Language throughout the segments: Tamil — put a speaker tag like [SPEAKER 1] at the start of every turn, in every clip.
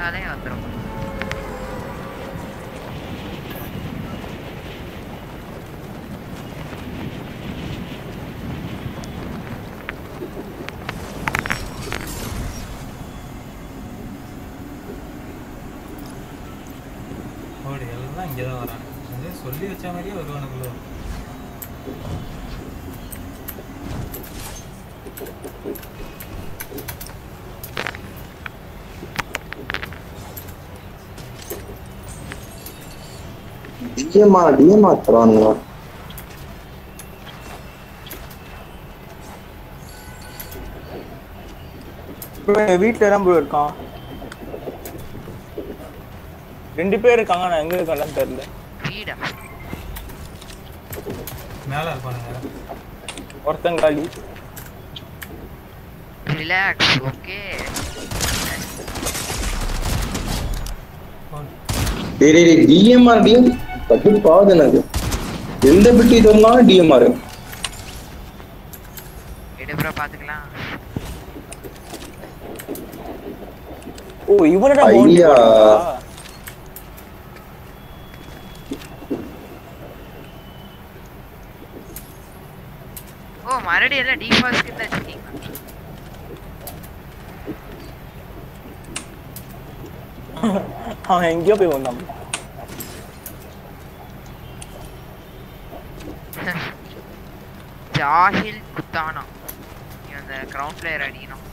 [SPEAKER 1] போனாலே வந்துரும்.
[SPEAKER 2] எல்லாம் இங்கதான் வரான். சொல்லி வச்ச மாதிரியே வருவானுங்களோ.
[SPEAKER 3] டிஎம்ஆர் தருவானுங்களா?
[SPEAKER 4] வீட்டுல தான் ப்ரோ இருக்கான். 2 பேர் இருக்காங்க. நான் எங்க இருக்கான்னு தெரியல.
[SPEAKER 1] வீடா
[SPEAKER 2] மேல இருப்பானுங்க.
[SPEAKER 4] ஒருத்தன் காலி.
[SPEAKER 1] ரிலாக்ஸ். ஓகே
[SPEAKER 3] டிஎம்ஆர் தப்பு பாவது எனக்கு. எந்த பிட்டி தோணாலும் டிஎம்ஆர்
[SPEAKER 1] எடுப்புற பாத்துக்கலாம்.
[SPEAKER 4] ஓ இவனடா
[SPEAKER 3] ஐயா.
[SPEAKER 1] ஓ மறுபடியும் எல்லாம் டிஃபால்ட் ஸ்கின் தான் வச்சிருக்கீங்க.
[SPEAKER 4] அவன் எங்கேயோ போய் வந்தான்.
[SPEAKER 1] ஜாஹில் குத்தானா அந்த கிரவுண்ட் பிளேயர் அடிக்கணும்.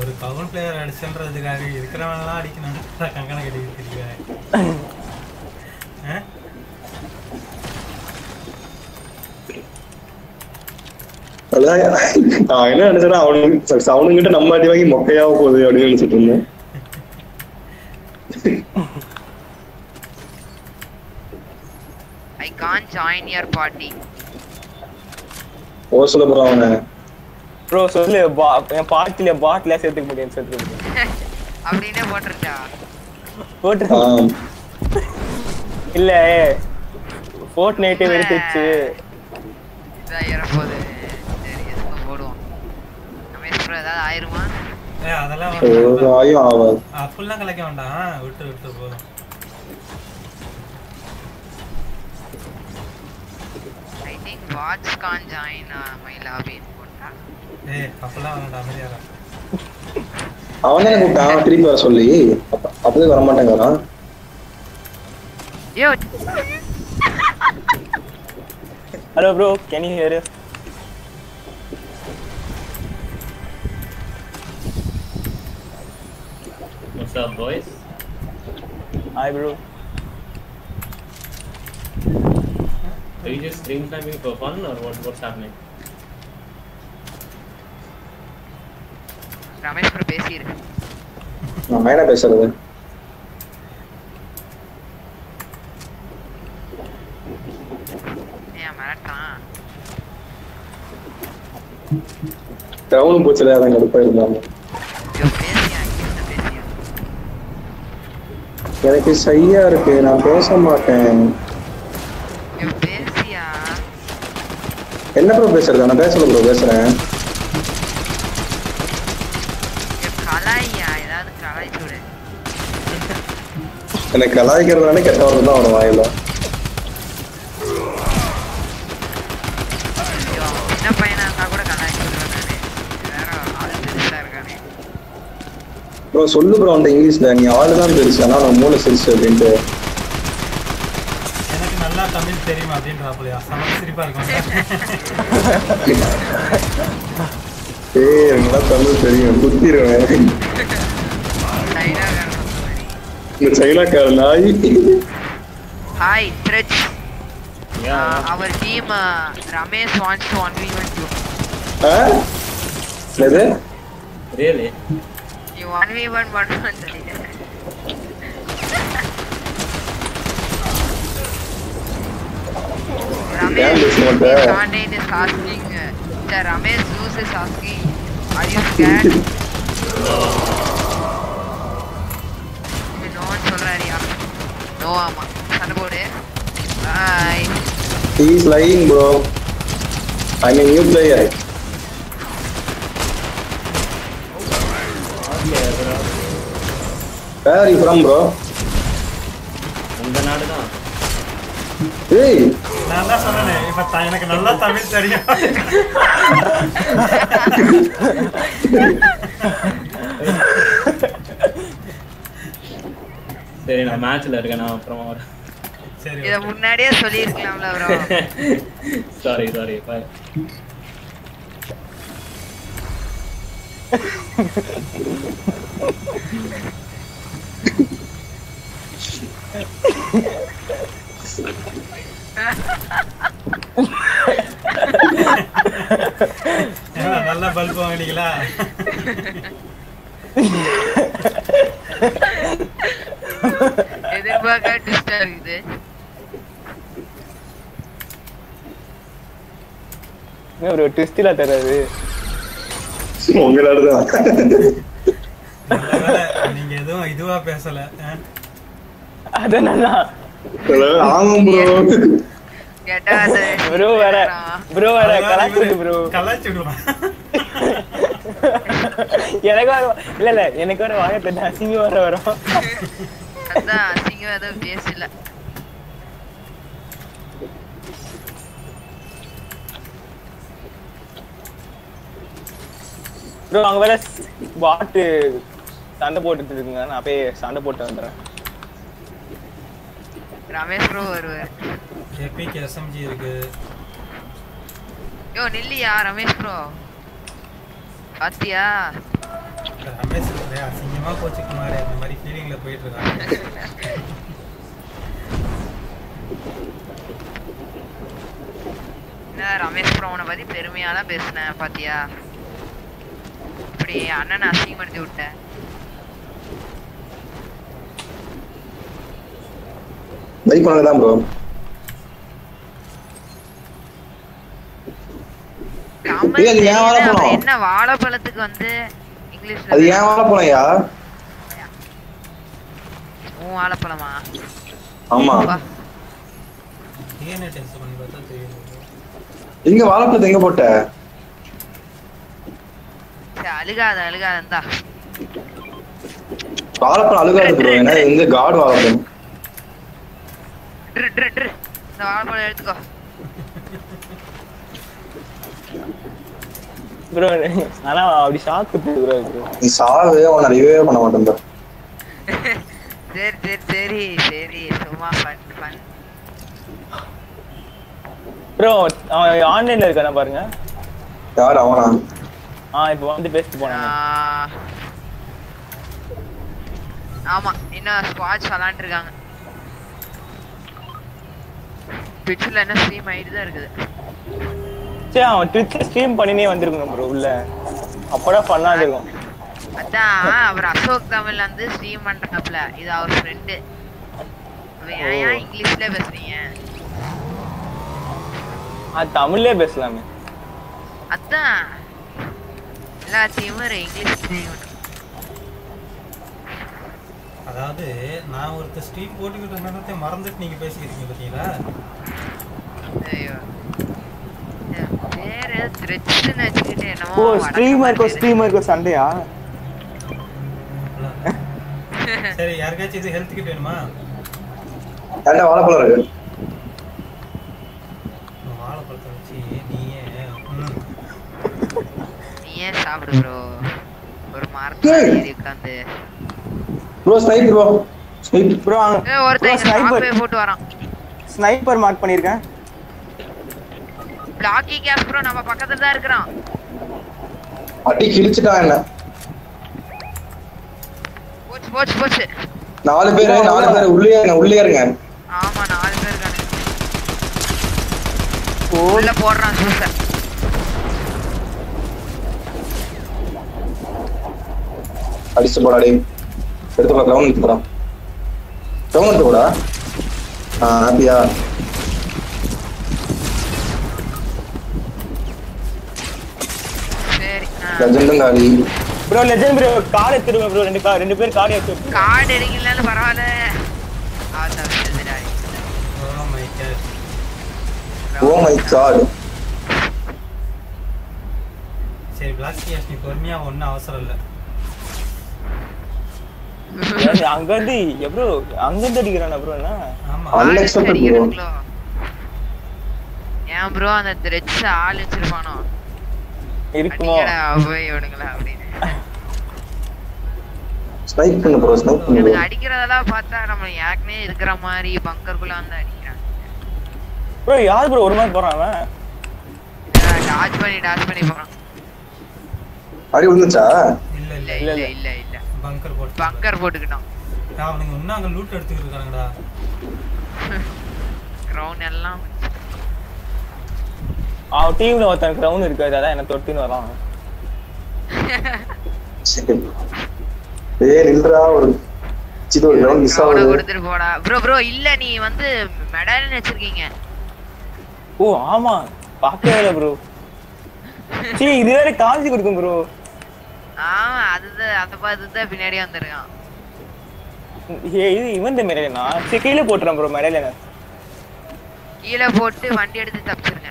[SPEAKER 2] ஒரு கவுன் பிளேயர் அடிச்சுன்றதுக்காக இருக்கிறவனெல்லாம் அடிக்கணும். கங்கனை கட்டிக்கிட்டு இருக்கேன்.
[SPEAKER 3] நான் என்ன நினைச்சேன்னா அவனுங்கிட்ட நம்ம அடி வாங்கி மொக்கையாக போகுது அப்படின்னு நினைச்சிட்டு இருந்தேன்.
[SPEAKER 1] I can't join your party.
[SPEAKER 3] ஓ சொல்ல போறான் அவனை.
[SPEAKER 4] ப்ரோ சொல்லு என் பார்ட்டில பாட்ல சேர்த்துக்க முடியும் சேர்த்துக்க.
[SPEAKER 1] அப்படினே போட்டுருச்சா?
[SPEAKER 4] போட்டு இல்ல ஃபோர்ட்நைட் வெறுத்துச்சு.
[SPEAKER 1] இதாயிர போகுது. சரி எதுக்கு போடுவோம். ரமேஷ் ப்ரோ ஏதாவது ஆயிருமா?
[SPEAKER 2] அதெல்லாம்
[SPEAKER 3] ஒரு ஆயும் ஆகாது.
[SPEAKER 2] அப்பெல்லாம் கலைக்க வேண்டாம். விட்டு போதும்.
[SPEAKER 1] I think bots can't join my lobby.
[SPEAKER 2] அப்பெல்லாம் வேண்டாம். அமைதியா இரு.
[SPEAKER 3] அவன் தானே கூப்பிட்டான் திருப்பி வர சொல்லி. அப்படியே வர மாட்டேங்கிறான்.
[SPEAKER 1] Yo.
[SPEAKER 4] Hello bro, can you hear us?
[SPEAKER 5] What's up boys?
[SPEAKER 4] Hi bro.
[SPEAKER 5] Are you just stream climbing for fun or what's happening?
[SPEAKER 1] Ramesh bro பேசிரு.
[SPEAKER 3] நான் என்ன பேசுறது? டவுன் போச்சுல அதான் கடுப்பா இருந்தாங்க. எனக்கு சையா இருக்கு, நான் பேச மாட்டேன். என்ன ப்ரோ பேசுறது? நான் பேசல ப்ரோ, பேசுறேன். எனக்கு கலாய்க்கிறதுனால கெட்ட வார்த்தை தான் வரும் வாயில. ப்ரோ சொல்லு ப்ரோ அந்த இங்கிலீஷ்ல, நீ ஆளு தான் பெருசு ஆனா நான் மூளை சிரிச்சு அப்படின்ட்டு.
[SPEAKER 2] எனக்கு நல்லா தமிழ் தெரியுமா அப்படின்றாப்லையா? சம சிரிப்பா இருக்கும்.
[SPEAKER 3] ஏய் நல்லா தமிழ் தெரியும், குத்திடுவேன். இந்த சைனாக்கார நாய்.
[SPEAKER 1] Hi Tretch. Our team Ramesh wants to 1v1 you.
[SPEAKER 3] என்னது?
[SPEAKER 5] Really?
[SPEAKER 1] You 1v1 சொல்லிட்டேன். Ramesh Kande is asking, Ramesh Zeus is asking, are you scared? No ஆமா சண்டை போடு பாய்
[SPEAKER 3] He is lying, bro. I'm a new player. Where are you from, bro?
[SPEAKER 5] அந்த நாடு தான்.
[SPEAKER 3] Hey,
[SPEAKER 2] நான் தான் சொன்னேனே இப்ப எனக்கு நல்லா தமிழ் தெரியும்.
[SPEAKER 5] சரி நான் மேட்ச்ல இருக்கேன் நான் அப்புறமா வரேன்.
[SPEAKER 2] சரி
[SPEAKER 1] இத முன்னாடியே சொல்லிருக்கலாம்ல bro.
[SPEAKER 5] Sorry bye.
[SPEAKER 2] நல்ல பல்ப் வாங்கினீங்களா?
[SPEAKER 1] எதிர்பார்க்க ட்விஸ்டா இருக்குது.
[SPEAKER 4] ஒரு ட்விஸ்ட்ல தராது.
[SPEAKER 3] உங்களோடதான்.
[SPEAKER 2] நீங்க எதுவும் இதுவா பேசல.
[SPEAKER 4] அதனால
[SPEAKER 3] ஆமா bro.
[SPEAKER 1] கேட்டா
[SPEAKER 4] ப்ரோ வேற கலாச்சிடு ப்ரோ.
[SPEAKER 2] கலாச்சிடுவான்.
[SPEAKER 4] எனக்கு வர வாயத்துல அசிங்கம் வரும்.
[SPEAKER 1] அதான் அசிங்கம் எதுவும் பேசல.
[SPEAKER 4] ப்ரோ அங்க வேற பாட்டு சண்டை போட்டுட்டு இருக்குங்க. நான் போய் சண்டை போட்டு வந்துடுறேன்.
[SPEAKER 1] ரமேஷ் ப்ரோ வருவார்.
[SPEAKER 2] எபிக் எஸ்எம்ஜி இருக்கு.
[SPEAKER 1] யோ நில்லியா ரமேஷ் ப்ரோ. பாத்தியா?
[SPEAKER 2] ரமேஷ் அசிங்கமா கோச்சுக்குமாரு அந்த மாதிரி ஃபீலிங்ல போயிட்டு இருக்காங்க.
[SPEAKER 1] என்ன ரமேஷ் ப்ரோ உன்னை பத்தி பெருமையால பேசினேன் பாத்தியா? இப்படி அண்ணனை அசிங்கப்படுத்தி விட்டேன்.
[SPEAKER 3] பைக் பண்ணதான் bro.
[SPEAKER 1] என்ன வாழைப்பழத்துக்கு வந்து இங்கிலீஷ்ல
[SPEAKER 3] அது ஏன் வாழைப்பழம்யா?
[SPEAKER 1] உன் வாழைப்பழமா?
[SPEAKER 3] ஆமா.
[SPEAKER 2] டிஎன்ஏ டெஸ்ட் பண்ணி பார்த்தா தெரியும்.
[SPEAKER 3] எங்க வாழைப்பழத்தை எங்க போட்ட?
[SPEAKER 1] அழுகாதந்தா.
[SPEAKER 3] வாழைப்பழம் அழுகாது bro. ஏன்னா இந்த காட் வாழைப்பழம்.
[SPEAKER 1] இந்த வாழைப்பழம் எடுத்துக்கோ.
[SPEAKER 4] ப்ரோ ஆனா அப்படி ஷாக் ப்ரோ.
[SPEAKER 3] நீ சாவே உன்னை ரிவே பண்ண மாட்டேன் bro.
[SPEAKER 1] சரி சும்மா ஃபன்.
[SPEAKER 4] ப்ரோ அவன் ஆன்லைன்ல இருக்கானே பாருங்க.
[SPEAKER 3] யார் அவனா?
[SPEAKER 4] இப்போ வந்து பேசிட்டு போனாங்க.
[SPEAKER 1] ஆமா இன்னும் ஸ்குவாட்ஸ் விளையாண்டு இருக்காங்க. ட்விட்ச்ல என்ன ஸ்ட்ரீம் ஆயிட்டு தான் இருக்குது.
[SPEAKER 4] சரி அவன் ட்விட்ச்ல ஸ்ட்ரீம் பண்ணினே வந்திருக்கணும் ப்ரோ உள்ள. அப்பதான் ஃபன்னா இருக்கும்.
[SPEAKER 1] அதான் அவர் அசோக் தமிழ்ல வந்து ஸ்ட்ரீம் பண்றாப்ல. இது அவர் ஃப்ரெண்டு. ஏன் இங்கிலீஷ்ல பேசுறீங்க?
[SPEAKER 4] தமிழ்லயே பேசலாமே.
[SPEAKER 1] அதான் எல்லாத்தையும் இங்கிலீஷ் தெரியும்.
[SPEAKER 2] அதாவது நான் ஒருத்தர் ஸ்ட்ரீம் போட்டுக்கிட்டு இருந்ததை மறந்துட்டு நீங்க பேசிக்கிறீங்க பாத்தீங்களா?
[SPEAKER 1] ஐயோ வேற த்ரெட்ஸ்னு வச்சுக்கிட்டு என்னமோ.
[SPEAKER 4] ஓ ஸ்ட்ரீமருக்கு சண்டையா?
[SPEAKER 2] சரி யாருக்காச்சும் இது ஹெல்த் கிட் வேணுமா?
[SPEAKER 3] என்ன வாழைப்பழம் இருக்கு?
[SPEAKER 2] வாழைப்பழத்தை வச்சு
[SPEAKER 1] நீயே சாப்பிடு ப்ரோ. ஒரு மரத்துல ஏறி உட்கார்ந்து
[SPEAKER 3] ப்ரோ ஸ்னைப்பர் ப்ரோ.
[SPEAKER 4] ப்ரோ
[SPEAKER 1] ஒருத்தன் ஸ்னைப்பர் போட்டு வரான்.
[SPEAKER 4] ஸ்னைப்பர் மார்க் பண்ணிருக்கேன்.
[SPEAKER 1] பிளாக்கி கேஸ் ப்ரோ நம்ம பக்கத்துல தான் இருக்கறான்.
[SPEAKER 3] அடி கிழிச்சிட்டான் என்ன?
[SPEAKER 1] போச்சு.
[SPEAKER 3] நாலு பேர் உள்ளே இருங்க.
[SPEAKER 1] ஆமா 4 பேர் இருக்காங்க. உள்ள போடுறான் சூசர்.
[SPEAKER 3] அடிச்சு போடா டேய். எடுத்து போடா கிரவுண்ட் எடுத்து போடா. கிரவுண்ட் எடுத்து போடா. ஹாப்பியா?
[SPEAKER 1] சரி.
[SPEAKER 3] லெஜெண்டும் காலி.
[SPEAKER 4] ப்ரோ லெஜெண்ட் ப்ரோ கார்டு எடுத்துருங்க ப்ரோ. ரெண்டு பேர் கார்டு எடுத்து.
[SPEAKER 1] கார்டு எடுக்கலன்னு பரவாயில்ல.
[SPEAKER 2] Oh my god.
[SPEAKER 3] Oh my god.
[SPEAKER 2] சரி பிளாஸ்டிக் நீ பொறுமையா ஒன்றும் அவசரம் இல்லை.
[SPEAKER 4] அங்க வந்து எப்ரோ அங்க இருந்து அடிக்கிறானா ப்ரோ என்ன?
[SPEAKER 2] ஆமா
[SPEAKER 3] Unexpected bro.
[SPEAKER 1] ஏன் ப்ரோ அந்த த்ரெட்ஸ் ஆள் வச்சிருப்பானோ
[SPEAKER 4] இருக்குமோ?
[SPEAKER 1] போய் இவனுங்களா அப்படின்னு
[SPEAKER 3] ஸ்னைப் பண்ணு ப்ரோ, ஸ்னைப் பண்ணு.
[SPEAKER 1] எனக்கு அடிக்கிறதெல்லாம் பார்த்தா நம்ம யாருக்குனே இருக்கிற மாதிரி பங்கருக்குள்ள வந்து அடிக்கிறான்.
[SPEAKER 4] ப்ரோ யார் ப்ரோ ஒரு மாதிரி போறான் அவன்?
[SPEAKER 1] டாச் பண்ணி போறான்.
[SPEAKER 3] அடி விழுந்துச்சா?
[SPEAKER 2] இல்ல இல்ல
[SPEAKER 1] இல்ல பங்கர் போட்டுக்கிட்டான்.
[SPEAKER 2] அவனுங்க இன்னும் அங்க லூட் எடுத்துக்கிட்டு இருக்காங்கடா.
[SPEAKER 1] கிரவுண்ட் எல்லாம்
[SPEAKER 4] அவன் டீம்ல ஒருத்தன் கிரவுண்ட் இருக்காது, அதான் என்ன தொட்டின்னு வரான்.
[SPEAKER 3] ஏய் நில்றா, ஒரு சின்ன ஒரு கிரவுண்ட் மிஸ் ஆகுது.
[SPEAKER 1] கொடுத்துட்டு போடா ப்ரோ. இல்ல நீ வந்து மெடல் வச்சிருக்கீங்க.
[SPEAKER 4] ஓ ஆமா பாக்கவே இல்ல ப்ரோ. சீ இது வேற காஞ்சி கொடுக்கும் ப்ரோ.
[SPEAKER 1] ஆமா அதுதான் அத பார்த்து பின்னாடி வந்திருக்கான்.
[SPEAKER 4] இது இவன் தான் மெடலனா? சீ கீழ போட்றேன் ப்ரோ மெடலனா.
[SPEAKER 1] கீழ போட்டு வண்டி எடுத்து தப்பிச்சிருங்க.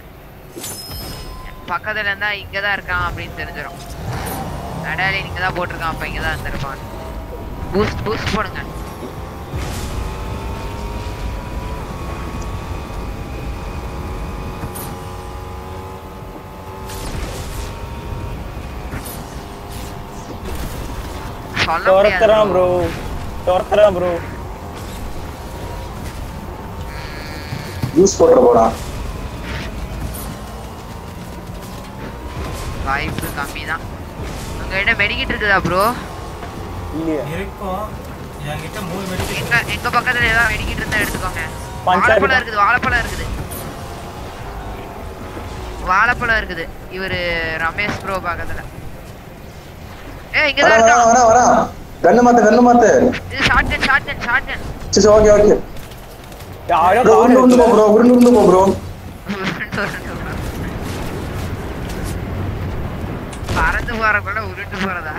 [SPEAKER 1] பக்கத்துல இருந்தா இங்க தான் இருக்கான் அப்படின்னு தெரிஞ்சிரும். மெடல் இங்க தான் போட்டுருக்கான், அப்ப இங்க தான் இருந்திருப்பான். பூஸ்ட் போடுங்க.
[SPEAKER 4] தோரத்தறான் ப்ரோ.
[SPEAKER 3] யூஸ் போட்ற போடா.
[SPEAKER 1] வாய்ப்பு கம்மிதான். உங்ககிட்ட மெடிக்கிட் இருக்குதா ப்ரோ?
[SPEAKER 4] இல்லையா
[SPEAKER 2] இருக்கும். என்கிட்ட 3 மெடிக்கெட்.
[SPEAKER 1] எங்க பக்கத்துல ஏதாவது மெடிக்கிட் இருந்தா எடுத்துக்கோங்க.
[SPEAKER 4] பஞ்சாயத்து
[SPEAKER 1] வாழைப்பழம் இருக்குது. இவரு ரமேஷ் ப்ரோ பக்கத்துல. ஏய் இங்க தான் இருக்கான்.
[SPEAKER 3] வரா. கண்ணு மாத்து.
[SPEAKER 1] இது ஷாட்கன்.
[SPEAKER 3] சரி ஓகே.
[SPEAKER 4] யாரோ
[SPEAKER 3] உருண்டு போ ப்ரோ.
[SPEAKER 1] பறந்து போறக்குள்ள உருண்டு போறதா?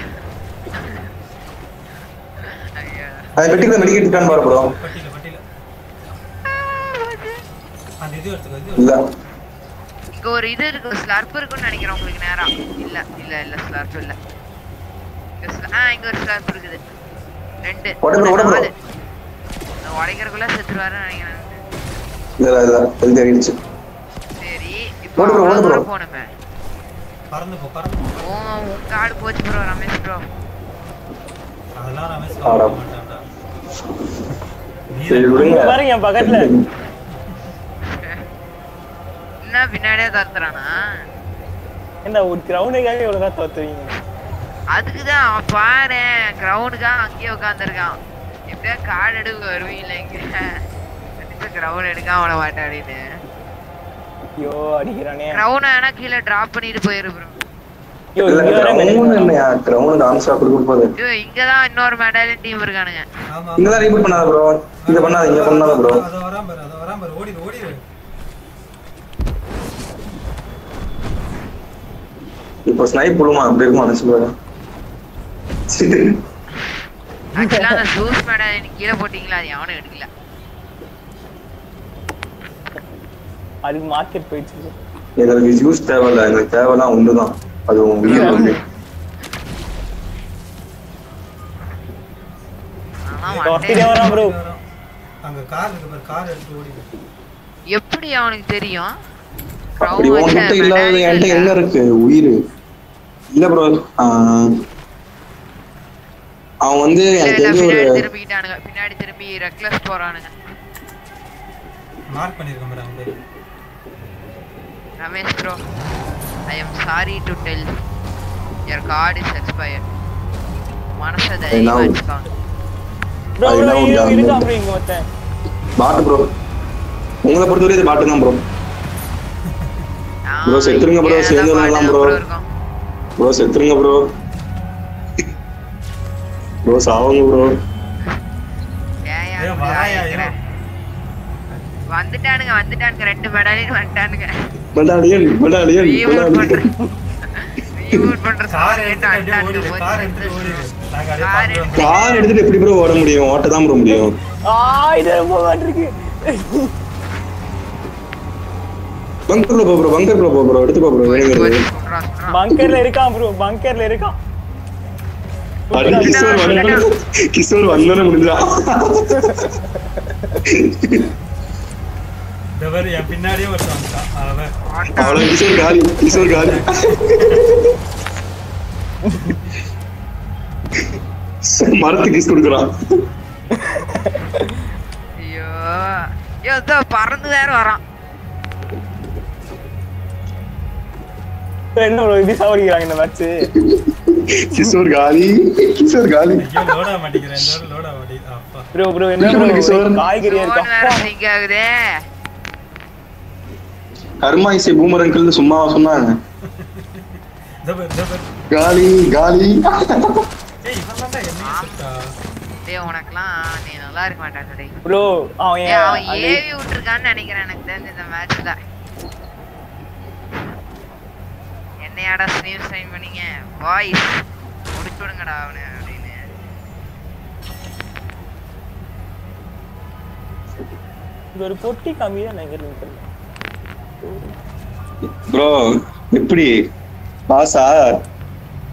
[SPEAKER 3] அது பெட்டில மெடிக்கெட் இருக்கான்னு பாரு ப்ரோ.
[SPEAKER 2] பட்டில. அந்த இது எடுத்துக்கோ.
[SPEAKER 3] இல்ல.
[SPEAKER 1] இங்க ஒரு இது இருக்கு, ஸ்லர்ப் இருக்குன்னு நினைக்கிறேன் உங்களுக்கு நேரா. இல்ல ஸ்லர்ப் இல்ல. இங்க ஒரு ஸ்லர்ப் இருக்குது. 2 4 உடைக்கிறக்குள்ள செத்துருவாரு நினைக்கிறேன்.
[SPEAKER 3] இல்ல இது தெரிஞ்சிச்சு.
[SPEAKER 1] சரி இப்போ போணுமே.
[SPEAKER 2] பறந்து போ.
[SPEAKER 1] கார்டு போச்சு ப்ரோ ரமேஷ் ப்ரோ.
[SPEAKER 2] அதெல்லாம் ரமேஷ் காட்ட மாட்டான்டா.
[SPEAKER 3] சரி விடுங்க.
[SPEAKER 4] பாருங்க என் பக்கத்துல.
[SPEAKER 1] என்ன பின்னாடியே தத்துறானா?
[SPEAKER 4] என்ன ஒரு கிரவுண்டுக்காக இவ்வளவு தான் தோத்துவீங்க?
[SPEAKER 1] அதுக்குதான் பாரு கிரவுண்டுக்காக அங்கேயே உட்காந்துருக்கான். எப்படியா கார்டு எடுக்க வருவீங்களா? இங்க கிரவுண்ட் எடுக்காம விட மாட்டேன் அப்படின்னு.
[SPEAKER 4] ஐயோ அடிக்கிறானே.
[SPEAKER 1] கிரவுண்ட் ஆனா கீழே டிராப் பண்ணிட்டு போயிரு ப்ரோ.
[SPEAKER 4] ஐயோ இங்க வர
[SPEAKER 3] என்னையா கிரவுண்ட் ஆன்சர் கொடுக்க போகுது.
[SPEAKER 1] ஐயோ இங்க தான் இன்னொரு மெடாலியன் டீம் இருக்கானுங்க.
[SPEAKER 2] ஆமா.
[SPEAKER 3] இங்க தான் ரீபூட் பண்ணாத ப்ரோ. இங்க பண்ணாத ப்ரோ.
[SPEAKER 2] அத வராம பாரு. ஓடிரு.
[SPEAKER 3] இப்போ ஸ்னைப் புளுமா அப்படி இருக்கும் மனசு பாரு.
[SPEAKER 1] ஆக்சுவலா அந்த ஜூஸ் மெடாலியன் கீழே போட்டீங்களா? அது எவனும் எடுக்கல.
[SPEAKER 4] அதுக்கு மார்க்கெட் போயிடுச்சு.
[SPEAKER 3] எங்களுக்கு ஜூஸ் தேவையில்ல, எங்களுக்கு தேவைலாம் ஒண்ணுதான். அது உயிர் வந்து
[SPEAKER 2] அங்க கார் இருக்கு பாரு. கார் எடுத்து ஓடிடு.
[SPEAKER 1] எப்படி அவனுக்கு தெரியும்?
[SPEAKER 3] அப்படி ஒன்னும் இல்லாத என்கிட்ட என்ன இருக்கு? உயிர் இல்ல ப்ரோ. அவன் வந்து எனக்கு தெரிஞ்ச ஒரு
[SPEAKER 1] திரும்பிட்டானுங்க. பின்னாடி திரும்பி ரெக்லஸ் போறானுங்க.
[SPEAKER 2] மார்க் பண்ணிருக்கேன் பாரு அங்க.
[SPEAKER 1] Ramesh bro, I am sorry to tell your card is expired. மனச தைரியமா வச்சுக்கோங்க.
[SPEAKER 4] ப்ரோ இருக்கா ப்ரோ இங்க ஒருத்தன்.
[SPEAKER 3] பாட் ப்ரோ. உங்களை பொறுத்தவரை இது பாட்டு தான் ப்ரோ. ப்ரோ செத்துருங்க ப்ரோ. சேர்ந்து வரலாம் ப்ரோ. ப்ரோ செத்துருங்க ப்ரோ. ப்ரோ சாவுங்க ப்ரோ.
[SPEAKER 1] வந்துட்டானுங்க 2 மெடாலியன் வந்துட்டானுங்க.
[SPEAKER 3] மெடாலியன்
[SPEAKER 1] ரீபூட் பண்ற
[SPEAKER 2] கார் எடுத்து ஓடிடு. நாங்க அப்படியே பாத்துட்டு
[SPEAKER 3] கார் எடுத்துட்டு எப்படி ப்ரோ ஓட முடியும்? ஓட்ட தான் ப்ரோ முடியும்.
[SPEAKER 4] இது ரொம்ப மாட்டிருக்கு.
[SPEAKER 3] பங்கர்ல போ ப்ரோ, பங்கர்ல போ ப்ரோ, எடுத்து போ ப்ரோ.
[SPEAKER 4] பங்கர்ல இருக்கான் ப்ரோ, பங்கர்ல இருக்கான்.
[SPEAKER 3] கிஷோர் வந்தோட முடிஞ்சா.
[SPEAKER 2] டவர் என் பின்னாடியே ஒருத்தன் வந்துட்டான்.
[SPEAKER 3] அவளை கிஷோர் காலி, கிஷோர் காலி. மரத்துக்கு கிஸ் கொடுக்குறான்.
[SPEAKER 1] ஐயோ ஐயோ பறந்து வேற வரான்.
[SPEAKER 4] என்ன ப்ரோ இது சாவடிக்கிறாங்க இந்த மேட்ச்.
[SPEAKER 3] கிஷோர் காலி, கிஷோர் காலி.
[SPEAKER 2] ஐயோ லோட் ஆக மாட்டேங்கிறேன், இந்த ஒரு லோட் ஆக மாட்டேங்குது. அப்பா
[SPEAKER 4] ப்ரோ ப்ரோ என்ன ப்ரோ காய்கறியா இருக்கா?
[SPEAKER 1] வேற சிங்க் ஆகுதே.
[SPEAKER 3] கர்மா இசை பூமர் அங்கிள் சும்மாவா சொன்னாங்க? காலி காலி.
[SPEAKER 2] ஏய் இவன் தான் என்ன சுட்டா?
[SPEAKER 1] டேய் உனக்குலாம் நீ நல்லா இருக்க மாட்டாங்க டேய்.
[SPEAKER 4] ப்ரோ அவன்
[SPEAKER 1] ஏவி விட்டுருக்கான்னு நினைக்கிறேன் எனக்கு தெரிஞ்ச இந்த மேட்ச்ல. என்னையாடா ஸ்ட்ரீம் ஸ்ட்ரைம் பண்ணீங்க வாய்ஸ் முடிச்சு விடுங்கடா அவனை அப்படின்னு.
[SPEAKER 4] இது ஒரு பொட்டி கம்மியா நினைக்கிறேன்
[SPEAKER 3] ப்ரோ. எப்படி பாசா?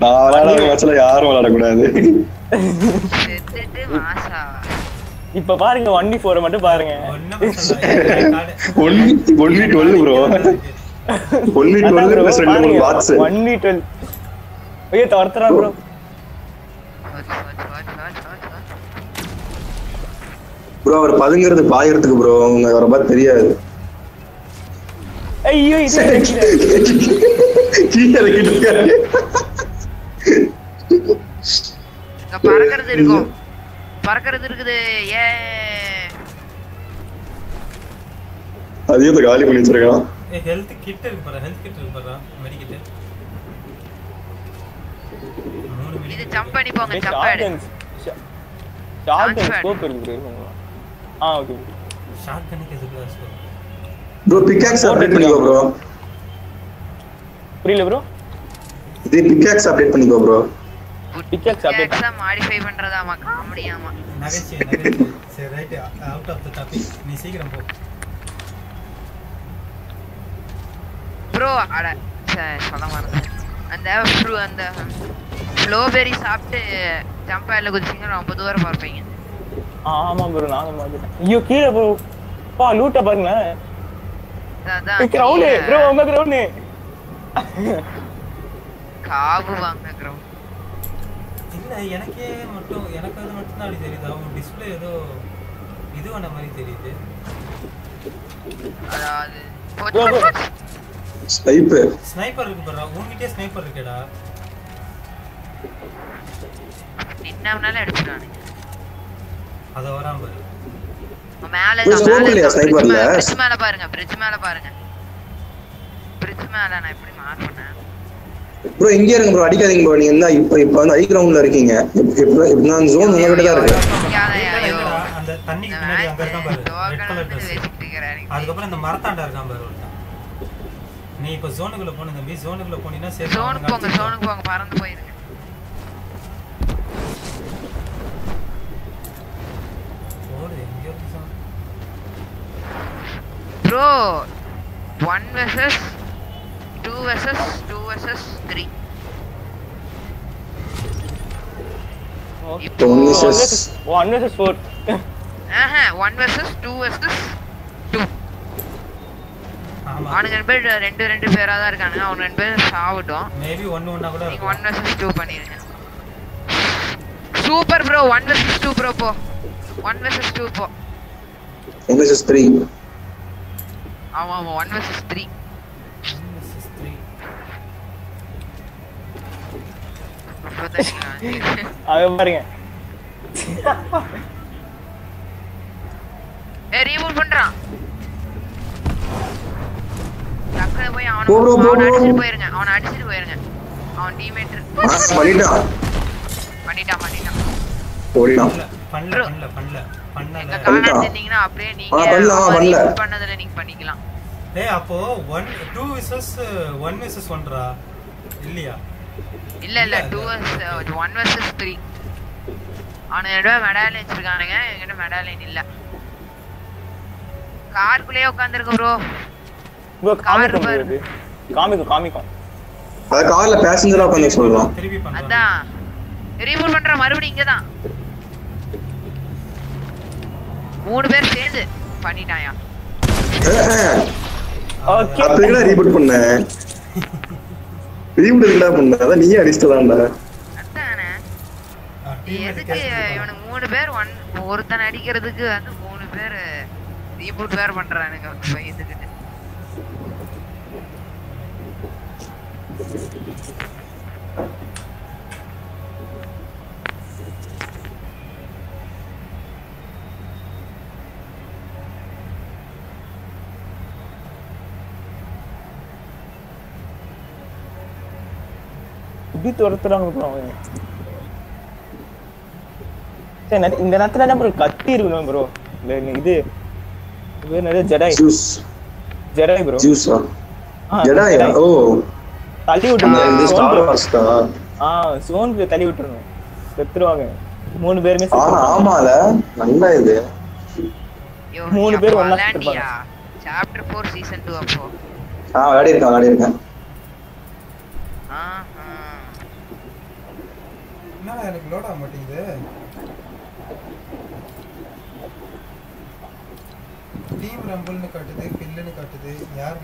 [SPEAKER 3] நான் விளையாட மேட்ச்ல யாரும் விளையாடக்கூடாது.
[SPEAKER 1] செத்துட்டு மாசா.
[SPEAKER 4] இப்ப பாருங்க 1v4 மட்டும் பாருங்க.
[SPEAKER 3] 1v12 bro. 1v12 + 2 box.
[SPEAKER 4] 1v12. ஐயோ தவறறா ப்ரோ.
[SPEAKER 3] ப்ரோ அவர் பதுங்கிறது பாயறதுக்கு ப்ரோ. உங்களுக்கு அவரை பார்த்து தெரியாது.
[SPEAKER 4] ஐயோ இது
[SPEAKER 3] கீழ இறக்கிட்டு இருக்காரு.
[SPEAKER 1] பறக்கிறது இருக்கும், பறக்கிறது இருக்குது. ஏ
[SPEAKER 3] அதையும் காலி பண்ணி வச்சிருக்கான்.
[SPEAKER 2] ஏய் ஹெல்த் கிட் இருக்கு பாரு, ஹெல்த் கிட் இருக்கு பாரு, மெடிக்கிட்.
[SPEAKER 1] இது ஜம்ப் பண்ணி போங்க, ஜம்ப் ஆடு.
[SPEAKER 4] ஷாட்கன் ஸ்கோப் இருக்கு ப்ரோ. ஓகே.
[SPEAKER 2] ஷாட்கனுக்கு எதுக்கு ஸ்கோப்?
[SPEAKER 3] ப்ரோ பிக்காக்ஸ் அப்டேட் பண்ணிக்கோ ப்ரோ.
[SPEAKER 4] புரியல ப்ரோ.
[SPEAKER 3] இது பிக்காக்ஸ் அப்டேட் பண்ணிக்கோ ப்ரோ.
[SPEAKER 1] பிக்காக்ஸ் அப்டேட் மாடிஃபை பண்றதாமா, காமெடியாமா.
[SPEAKER 2] நகைச்சி. சரி right, out of the topic. நீ சீக்கிரம் போ
[SPEAKER 1] ப்ரோ. அட சொல்ல மறந்தேன். அந்த ஃப்ளோபெரி சாப்பிட்டு ஜம்ப் ஆட்ல குதிச்சீங்கன்னா ரொம்ப தூரம் பார்ப்பீங்க.
[SPEAKER 4] ஆமா ப்ரோ நானும் பாத்துட்டேன். ஐயோ கீழ ப்ரோ. பா லூட்ட பாருங்க.
[SPEAKER 1] அதான்
[SPEAKER 4] கிரவுண்ட் ப்ரோ, உங்க கிரவுண்ட்.
[SPEAKER 1] காவு வாங்க கிரவுண்ட்.
[SPEAKER 2] இல்ல எனக்கே மட்டும், எனக்கு அது மட்டும் தான் அப்படி தெரியுது. அவங்க டிஸ்ப்ளே ஏதோ இது வந்த மாதிரி தெரியுது.
[SPEAKER 1] அதாவது
[SPEAKER 2] ஸ்னைப்பர் இருக்கு பாரு. உன்கிட்டே ஸ்னைப்பர் இருக்கேடா.
[SPEAKER 1] என்னன்னால அடிச்சானே.
[SPEAKER 2] அத வராம பாரு.
[SPEAKER 1] மேல
[SPEAKER 3] ஸ்னைப்பர்ல
[SPEAKER 1] பிரிட்ஜ் மேல பாருங்க, பிரிட்ஜ் மேல பாருங்க. பிரிட்ஜ் மேல நான் எப்படி மார்க் பண்ணேன்
[SPEAKER 3] ப்ரோ? இங்க இருங்க ப்ரோ, அடிக்காதீங்க ப்ரோ. நீங்க என்ன இப்ப வந்து ஐ கிரவுண்ட்ல இருக்கீங்க. இப்ப நான் ஜோன் உங்க கிட்ட தான் இருக்கு.
[SPEAKER 2] அந்த தண்ணிக்கு பின்னாடி அங்க இருக்கான் பாரு, ரெட் கலர் Dress. அதுக்கு அப்புறம் இந்த மரத்தாண்டா இருக்கான் பாரு ஒருத்தன். நீ இப்ப ஜோனுக்குள்ள போணும் தம்பி. ஜோனுக்குள்ள போனினா சேஃப்.
[SPEAKER 1] ஜோனுக்கு போங்க, பறந்து போயிருங்க.
[SPEAKER 2] ஓடு எங்க இருக்கு
[SPEAKER 1] ப்ரோ? 1 vs 2 vs 2 vs 3.
[SPEAKER 4] இப்போ 1 vs 4.
[SPEAKER 1] 1 vs 2 vs 2. அவனுங்க ரெண்டு பேரா தான் இருக்கானுங்க. அவங்க ரெண்டு பேரும் சாவட்டும்.
[SPEAKER 2] மேபி 1-1 கூட
[SPEAKER 1] நீங்க 1 vs 2 பண்ணிருங்க. Super bro. 1 vs 2 bro. போ 1 vs 2 போ.
[SPEAKER 3] 1 vs 3.
[SPEAKER 1] ஆமா 1 vs 3.
[SPEAKER 4] அங்க பாருங்க.
[SPEAKER 1] ரீமூவ் பண்றான். டக்கற போய் அவனை அடிச்சிட்டு போயிருங்க. அவன் டீம்மேட் பண்ணிட்டான். ஓடிட்டான். பண்ணல. காணாம இருந்தீங்கன்னா அப்படியே நீங்க பண்ணதுல நீங்க பண்ணிக்கலாம்.
[SPEAKER 2] டேய் அப்போ 2 vs 1 vs 1 இல்லையா?
[SPEAKER 1] இல்ல 2 vs 1 vs 3. அவனோட மெடாலியன் வச்சிருக்கானுங்க, என்கிட்ட மெடாலியன் இல்ல. காருக்குள்ளே உட்கார்ந்திருக்கு ப்ரோ.
[SPEAKER 4] ப்ரோ காமிக்கும் காமிக்கும்.
[SPEAKER 3] அத கார்ல பேசஞ்சரா உட்கார்ந்து சொல்றோம்.
[SPEAKER 2] திருப்பி பண்றோம்.
[SPEAKER 1] அதான் ரீபூட் பண்ற மறுபடியும் இங்க தான். 3 பேர் சேர்ந்து பண்ணிட்டாயா?
[SPEAKER 4] ஓகே
[SPEAKER 3] அப்பவே ரீபூட் பண்ண. ரீபூட் எதுக்குடா பண்ண? அத நீயே அடிச்சதான்டா.
[SPEAKER 1] அதானே. எதுக்கு இவனுக்கு 3 பேர் ஒருத்தன் அடிக்கிறதுக்கு வந்து 3 பேர் ரீபூட் வேற பண்றானுங்க இதுக்கு.
[SPEAKER 4] இப்படி துரத்துறாங்க ப்ரோ. சரி இந்த நேரத்துல என்ன ப்ரோ கத்தி இருக்கணும் ப்ரோ. இது வேற நிறைய ஜெடாய் ப்ரோ.
[SPEAKER 3] ஜூஸா ஜெடாய். ஓ
[SPEAKER 4] தள்ளி விட்டுருங்க.
[SPEAKER 3] இந்த ஸ்டார் வார்ஸ் தான்.
[SPEAKER 4] சோனுக்கு தள்ளி விட்டுறணும். செத்துருவாங்க 3 பேருமே.
[SPEAKER 3] ஆமால நல்ல இது.
[SPEAKER 1] 3 பேர் ஒண்ணா இருப்பாங்க. சாப்டர் 4 சீசன் 2 அப்போ.
[SPEAKER 3] விளையாடி இருக்கேன்.
[SPEAKER 2] என்னடா எனக்கு லோட் ஆக மாட்டேங்குது. டீம் ரம்பிள்னு காட்டுது, கில்லுன்னு காட்டுது. யார்